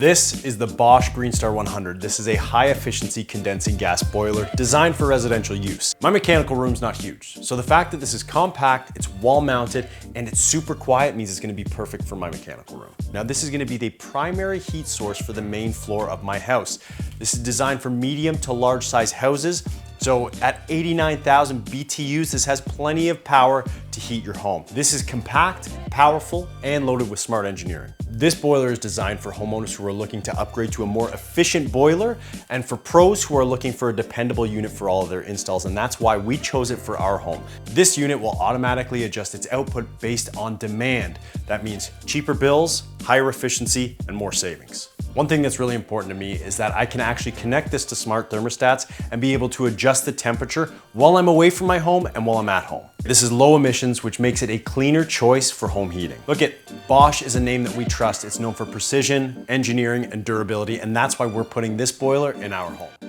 This is the Bosch Greenstar 100. This is a high-efficiency condensing gas boiler designed for residential use. My mechanical room's not huge, so the fact that this is compact, it's wall-mounted, and it's super quiet means it's gonna be perfect for my mechanical room. Now, this is gonna be the primary heat source for the main floor of my house. This is designed for medium to large size houses, so at 89,000 BTUs, this has plenty of power to heat your home. This is compact, powerful, and loaded with smart engineering. This boiler is designed for homeowners who are looking to upgrade to a more efficient boiler and for pros who are looking for a dependable unit for all of their installs, and that's why we chose it for our home. This unit will automatically adjust its output based on demand. That means cheaper bills, higher efficiency, and more savings. One thing that's really important to me is that I can actually connect this to smart thermostats and be able to adjust the temperature while I'm away from my home and while I'm at home. This is low emissions, which makes it a cleaner choice for home heating. Look at Bosch is a name that we trust. It's known for precision, engineering, and durability, and that's why we're putting this boiler in our home.